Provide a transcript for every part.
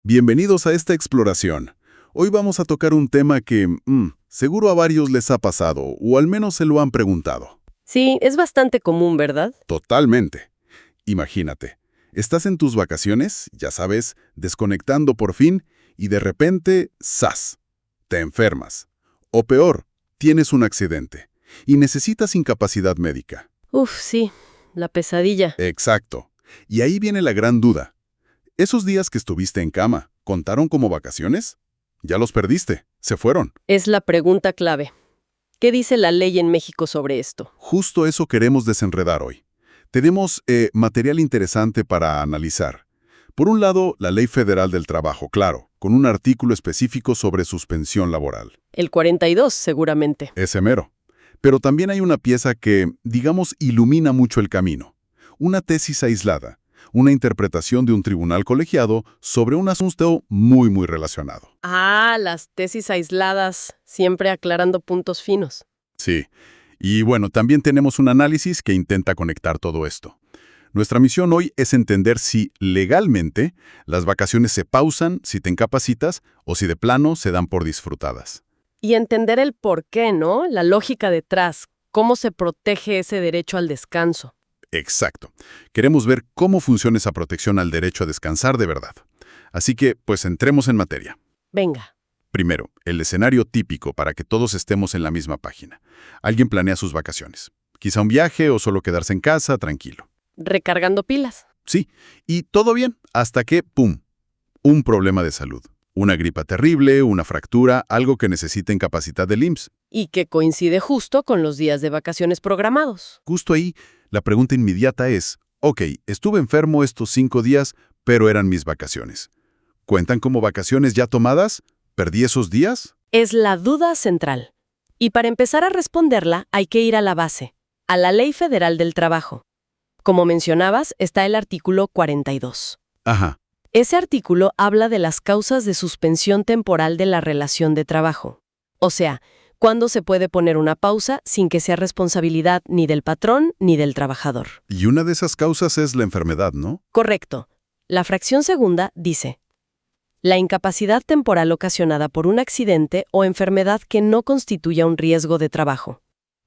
Bienvenidos a esta exploración. Hoy vamos a tocar un tema que, seguro a varios les ha pasado, o al menos se lo han preguntado. Sí, es bastante común, ¿verdad? Totalmente. Imagínate, estás en tus vacaciones, ya sabes, desconectando por fin, y de repente, ¡zas!, te enfermas. O peor, tienes un accidente, y necesitas incapacidad médica. Uf, sí, la pesadilla. Exacto. Y ahí viene la gran duda. ¿Esos días que estuviste en cama, contaron como vacaciones? Ya los perdiste, se fueron. Es la pregunta clave. ¿Qué dice la ley en México sobre esto? Justo eso queremos desenredar hoy. Tenemos material interesante para analizar. Por un lado, la Ley Federal del Trabajo, claro, con un artículo específico sobre suspensión laboral. El 42, seguramente. Ese mero. Pero también hay una pieza que, digamos, ilumina mucho el camino. Una tesis aislada, una interpretación de un tribunal colegiado sobre un asunto muy relacionado. Ah, las tesis aisladas, siempre aclarando puntos finos. Sí. Y bueno, también tenemos un análisis que intenta conectar todo esto. Nuestra misión hoy es entender si legalmente las vacaciones se pausan si te incapacitas o si de plano se dan por disfrutadas. Y entender el por qué, ¿no? La lógica detrás, cómo se protege ese derecho al descanso. Exacto. Queremos ver cómo funciona esa protección al derecho a descansar de verdad. Así que, pues entremos en materia. Venga. Primero, el escenario típico para que todos estemos en la misma página. Alguien planea sus vacaciones. Quizá un viaje o solo quedarse en casa, tranquilo. Recargando pilas. Sí, y todo bien, hasta que, ¡pum!, un problema de salud. Una gripa terrible, una fractura, algo que necesita incapacidad del IMSS. Y que coincide justo con los días de vacaciones programados. Justo ahí, la pregunta inmediata es, ok, estuve enfermo estos 5 días, pero eran mis vacaciones. ¿Cuentan como vacaciones ya tomadas? ¿Perdí esos días? Es la duda central. Y para empezar a responderla hay que ir a la base, a la Ley Federal del Trabajo. Como mencionabas, está el artículo 42. Ajá. Ese artículo habla de las causas de suspensión temporal de la relación de trabajo. O sea, cuándo se puede poner una pausa sin que sea responsabilidad ni del patrón ni del trabajador. Y una de esas causas es la enfermedad, ¿no? Correcto. La fracción segunda dice: la incapacidad temporal ocasionada por un accidente o enfermedad que no constituya un riesgo de trabajo.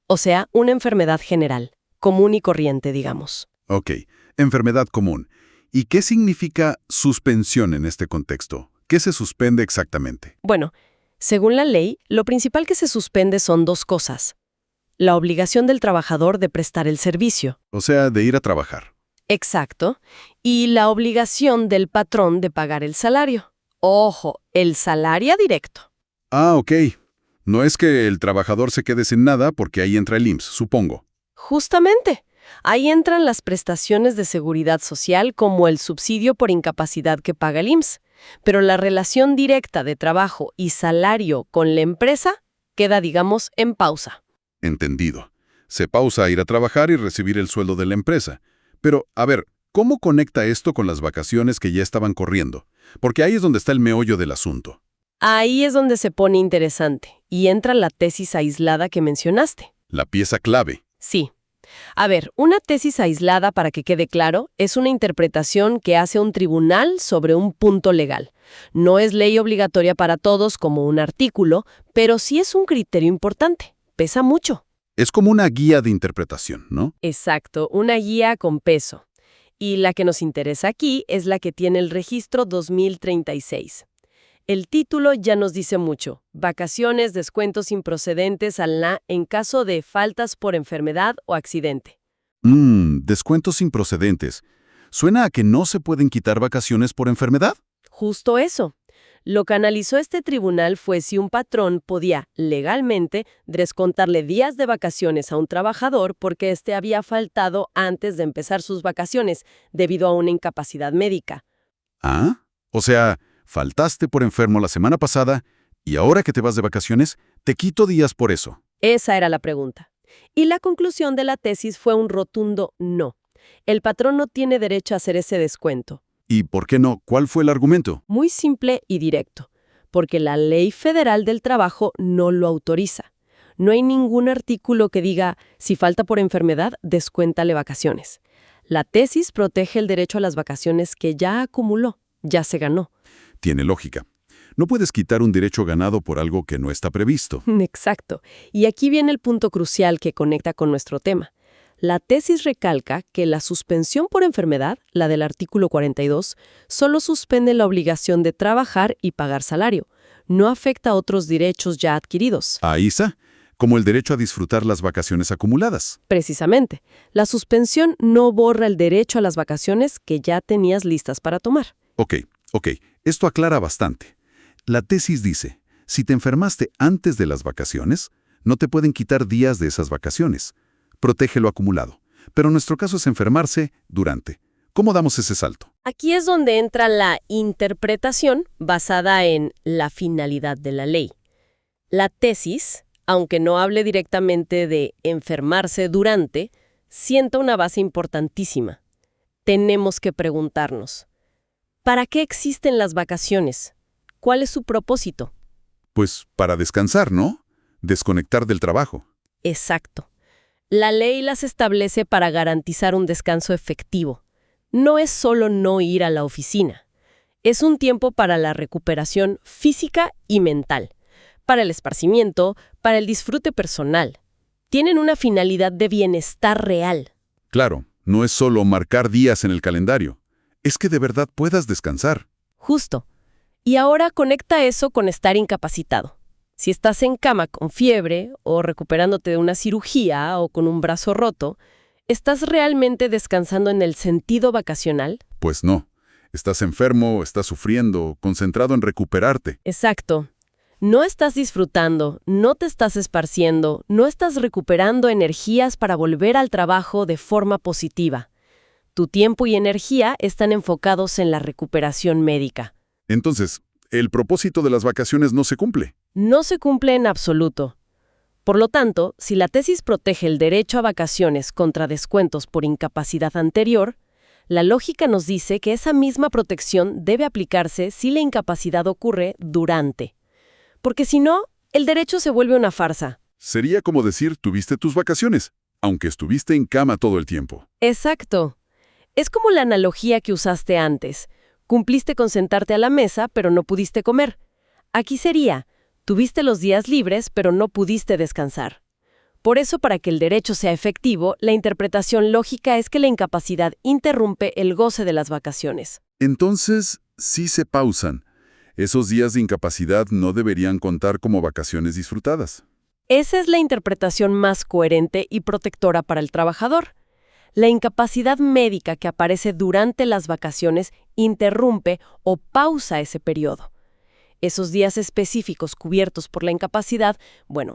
O sea, una enfermedad general, común y corriente, digamos. Ok, enfermedad común. ¿Y qué significa suspensión en este contexto? ¿Qué se suspende exactamente? Bueno, según la ley, lo principal que se suspende son dos cosas: la obligación del trabajador de prestar el servicio. O sea, de ir a trabajar. Exacto. Y la obligación del patrón de pagar el salario. Ojo, el salario directo. Ah, ok. No es que el trabajador se quede sin nada porque ahí entra el IMSS, supongo. Justamente. Ahí entran las prestaciones de seguridad social como el subsidio por incapacidad que paga el IMSS. Pero la relación directa de trabajo y salario con la empresa queda, digamos, en pausa. Entendido. Se pausa a ir a trabajar y recibir el sueldo de la empresa. Pero, a ver, ¿cómo conecta esto con las vacaciones que ya estaban corriendo? Porque ahí es donde está el meollo del asunto. Ahí es donde se pone interesante y entra la tesis aislada que mencionaste. La pieza clave. Sí. A ver, una tesis aislada, para que quede claro, es una interpretación que hace un tribunal sobre un punto legal. No es ley obligatoria para todos como un artículo, pero sí es un criterio importante. Pesa mucho. Es como una guía de interpretación, ¿no? Exacto, una guía con peso. Y la que nos interesa aquí es la que tiene el registro 2036. El título ya nos dice mucho: vacaciones, descuentos improcedentes al NA en caso de faltas por enfermedad o accidente. Descuentos improcedentes. ¿Suena a que no se pueden quitar vacaciones por enfermedad? Justo eso. Lo que analizó este tribunal fue si un patrón podía, legalmente, descontarle días de vacaciones a un trabajador porque éste había faltado antes de empezar sus vacaciones debido a una incapacidad médica. ¿Ah? O sea, faltaste por enfermo la semana pasada y ahora que te vas de vacaciones, te quito días por eso. Esa era la pregunta. Y la conclusión de la tesis fue un rotundo no. El patrón no tiene derecho a hacer ese descuento. ¿Y por qué no? ¿Cuál fue el argumento? Muy simple y directo. Porque la Ley Federal del Trabajo no lo autoriza. No hay ningún artículo que diga: si falta por enfermedad, descuéntale vacaciones. La tesis protege el derecho a las vacaciones que ya acumuló, ya se ganó. Tiene lógica. No puedes quitar un derecho ganado por algo que no está previsto. Exacto. Y aquí viene el punto crucial que conecta con nuestro tema. La tesis recalca que la suspensión por enfermedad, la del artículo 42, solo suspende la obligación de trabajar y pagar salario. No afecta a otros derechos ya adquiridos. Ahí está, como el derecho a disfrutar las vacaciones acumuladas. Precisamente, la suspensión no borra el derecho a las vacaciones que ya tenías listas para tomar. Ok, esto aclara bastante. La tesis dice, si te enfermaste antes de las vacaciones, no te pueden quitar días de esas vacaciones. Protege lo acumulado. Pero nuestro caso es enfermarse durante. ¿Cómo damos ese salto? Aquí es donde entra la interpretación basada en la finalidad de la ley. La tesis, aunque no hable directamente de enfermarse durante, sienta una base importantísima. Tenemos que preguntarnos, ¿para qué existen las vacaciones? ¿Cuál es su propósito? Pues para descansar, ¿no? Desconectar del trabajo. Exacto. La ley las establece para garantizar un descanso efectivo. No es solo no ir a la oficina. Es un tiempo para la recuperación física y mental, para el esparcimiento, para el disfrute personal. Tienen una finalidad de bienestar real. Claro, no es solo marcar días en el calendario. Es que de verdad puedas descansar. Justo. Y ahora conecta eso con estar incapacitado. Si estás en cama con fiebre o recuperándote de una cirugía o con un brazo roto, ¿estás realmente descansando en el sentido vacacional? Pues no. Estás enfermo, estás sufriendo, concentrado en recuperarte. Exacto. No estás disfrutando, no te estás esparciendo, no estás recuperando energías para volver al trabajo de forma positiva. Tu tiempo y energía están enfocados en la recuperación médica. Entonces, el propósito de las vacaciones no se cumple. No se cumple en absoluto. Por lo tanto, si la tesis protege el derecho a vacaciones contra descuentos por incapacidad anterior, la lógica nos dice que esa misma protección debe aplicarse si la incapacidad ocurre durante. Porque si no, el derecho se vuelve una farsa. Sería como decir, tuviste tus vacaciones, aunque estuviste en cama todo el tiempo. Exacto. Es como la analogía que usaste antes. Cumpliste con sentarte a la mesa, pero no pudiste comer. Aquí sería, tuviste los días libres, pero no pudiste descansar. Por eso, para que el derecho sea efectivo, la interpretación lógica es que la incapacidad interrumpe el goce de las vacaciones. Entonces, sí se pausan. Esos días de incapacidad no deberían contar como vacaciones disfrutadas. Esa es la interpretación más coherente y protectora para el trabajador. La incapacidad médica que aparece durante las vacaciones interrumpe o pausa ese periodo. Esos días específicos cubiertos por la incapacidad,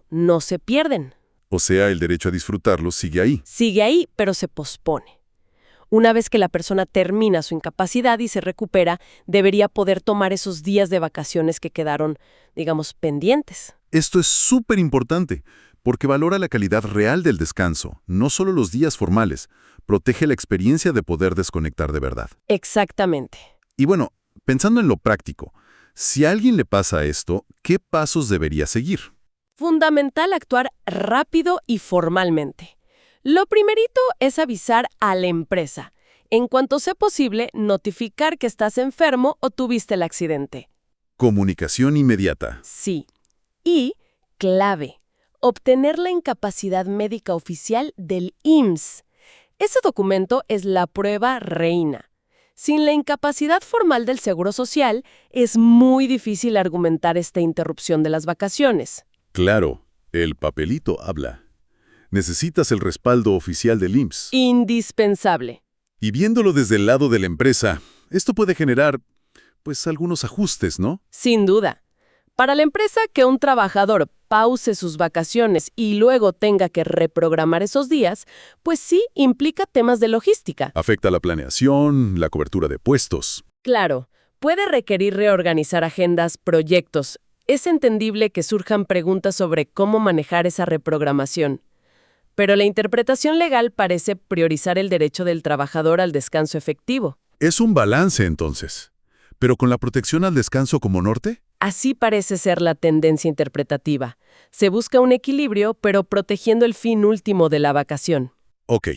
no se pierden. O sea, el derecho a disfrutarlos sigue ahí. Sigue ahí, pero se pospone. Una vez que la persona termina su incapacidad y se recupera, debería poder tomar esos días de vacaciones que quedaron, pendientes. Esto es súper importante, porque valora la calidad real del descanso, no solo los días formales. Protege la experiencia de poder desconectar de verdad. Exactamente. Y pensando en lo práctico, si a alguien le pasa esto, ¿qué pasos debería seguir? Fundamental actuar rápido y formalmente. Lo primerito es avisar a la empresa. En cuanto sea posible, notificar que estás enfermo o tuviste el accidente. Comunicación inmediata. Sí. Y, clave, obtener la incapacidad médica oficial del IMSS. Ese documento es la prueba reina. Sin la incapacidad formal del Seguro Social, es muy difícil argumentar esta interrupción de las vacaciones. Claro, el papelito habla. Necesitas el respaldo oficial del IMSS. Indispensable. Y viéndolo desde el lado de la empresa, esto puede generar, algunos ajustes, ¿no? Sin duda. Para la empresa, que un trabajador pause sus vacaciones y luego tenga que reprogramar esos días, pues sí implica temas de logística. Afecta la planeación, la cobertura de puestos. Claro, puede requerir reorganizar agendas, proyectos. Es entendible que surjan preguntas sobre cómo manejar esa reprogramación. Pero la interpretación legal parece priorizar el derecho del trabajador al descanso efectivo. Es un balance, entonces. ¿Pero con la protección al descanso como norte? Así parece ser la tendencia interpretativa. Se busca un equilibrio, pero protegiendo el fin último de la vacación. Ok.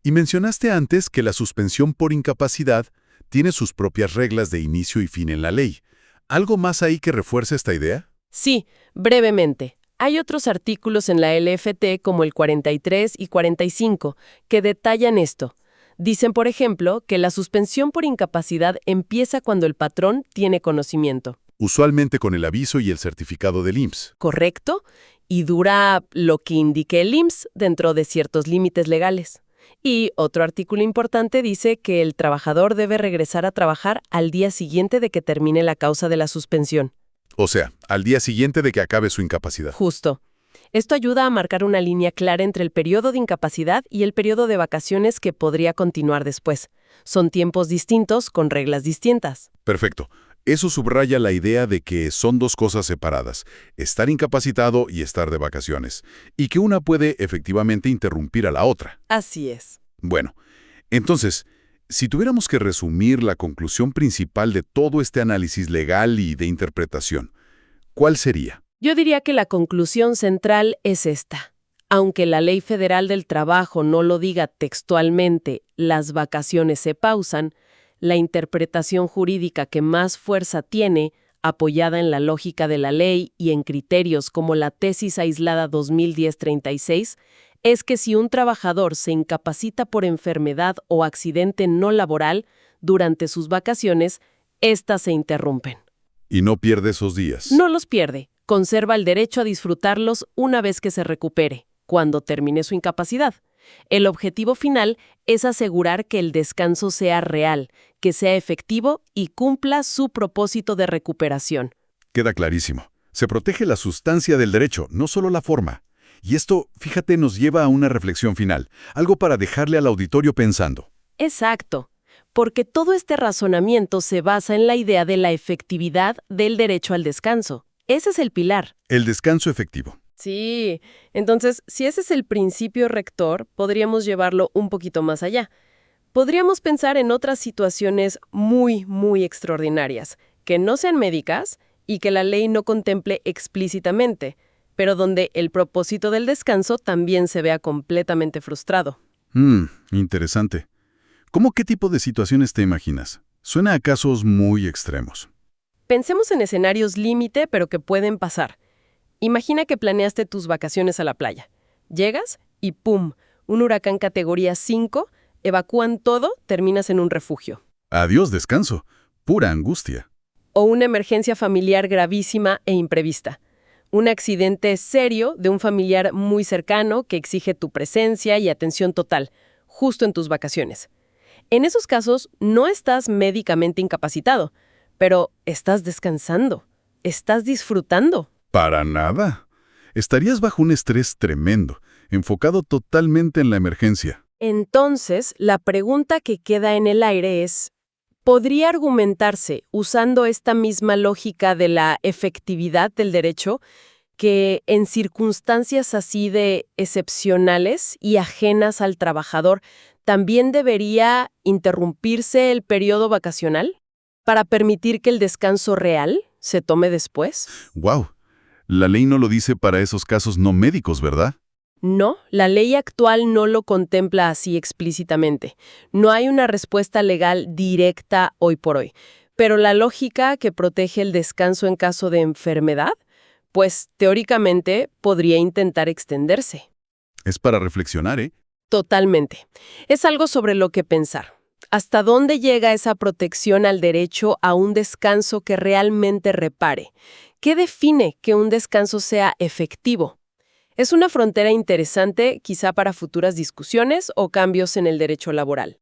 Y mencionaste antes que la suspensión por incapacidad tiene sus propias reglas de inicio y fin en la ley, ¿Algo más ahí que refuerce esta idea? Sí, brevemente. Hay otros artículos en la LFT como el 43 y 45 que detallan esto. Dicen, por ejemplo, que la suspensión por incapacidad empieza cuando el patrón tiene conocimiento. Usualmente con el aviso y el certificado del IMSS. ¿Correcto? Y dura lo que indique el IMSS dentro de ciertos límites legales. Y otro artículo importante dice que el trabajador debe regresar a trabajar al día siguiente de que termine la causa de la suspensión. O sea, al día siguiente de que acabe su incapacidad. Justo. Esto ayuda a marcar una línea clara entre el periodo de incapacidad y el periodo de vacaciones que podría continuar después. Son tiempos distintos con reglas distintas. Perfecto. Eso subraya la idea de que son dos cosas separadas, estar incapacitado y estar de vacaciones, y que una puede efectivamente interrumpir a la otra. Así es. Bueno, entonces, si tuviéramos que resumir la conclusión principal de todo este análisis legal y de interpretación, ¿cuál sería? Yo diría que la conclusión central es esta. Aunque la Ley Federal del Trabajo no lo diga textualmente, las vacaciones se pausan, la interpretación jurídica que más fuerza tiene, apoyada en la lógica de la ley y en criterios como la tesis aislada 2010-36, es que si un trabajador se incapacita por enfermedad o accidente no laboral durante sus vacaciones, éstas se interrumpen. Y no pierde esos días. No los pierde, conserva el derecho a disfrutarlos una vez que se recupere, cuando termine su incapacidad. El objetivo final es asegurar que el descanso sea real, que sea efectivo y cumpla su propósito de recuperación. Queda clarísimo. Se protege la sustancia del derecho, no solo la forma. Y esto, fíjate, nos lleva a una reflexión final, algo para dejarle al auditorio pensando. Exacto, porque todo este razonamiento se basa en la idea de la efectividad del derecho al descanso. Ese es el pilar. El descanso efectivo. Sí, entonces, si ese es el principio rector, podríamos llevarlo un poquito más allá. Podríamos pensar en otras situaciones muy, muy extraordinarias, que no sean médicas y que la ley no contemple explícitamente, pero donde el propósito del descanso también se vea completamente frustrado. Interesante. ¿Cómo qué tipo de situaciones te imaginas? Suena a casos muy extremos. Pensemos en escenarios límite, pero que pueden pasar. Imagina que planeaste tus vacaciones a la playa. Llegas y ¡pum! Un huracán categoría 5, evacúan todo, terminas en un refugio. Adiós descanso. Pura angustia. O una emergencia familiar gravísima e imprevista. Un accidente serio de un familiar muy cercano que exige tu presencia y atención total, justo en tus vacaciones. En esos casos, no estás médicamente incapacitado, pero estás descansando, estás disfrutando. Para nada. Estarías bajo un estrés tremendo, enfocado totalmente en la emergencia. Entonces, la pregunta que queda en el aire es, ¿podría argumentarse, usando esta misma lógica de la efectividad del derecho, que en circunstancias así de excepcionales y ajenas al trabajador, también debería interrumpirse el periodo vacacional para permitir que el descanso real se tome después? ¡Wow! La ley no lo dice para esos casos no médicos, ¿verdad? No, la ley actual no lo contempla así explícitamente. No hay una respuesta legal directa hoy por hoy. Pero la lógica que protege el descanso en caso de enfermedad, pues teóricamente podría intentar extenderse. Es para reflexionar, ¿eh? Totalmente. Es algo sobre lo que pensar. ¿Hasta dónde llega esa protección al derecho a un descanso que realmente repare? ¿Qué define que un descanso sea efectivo? Es una frontera interesante, quizá para futuras discusiones o cambios en el derecho laboral.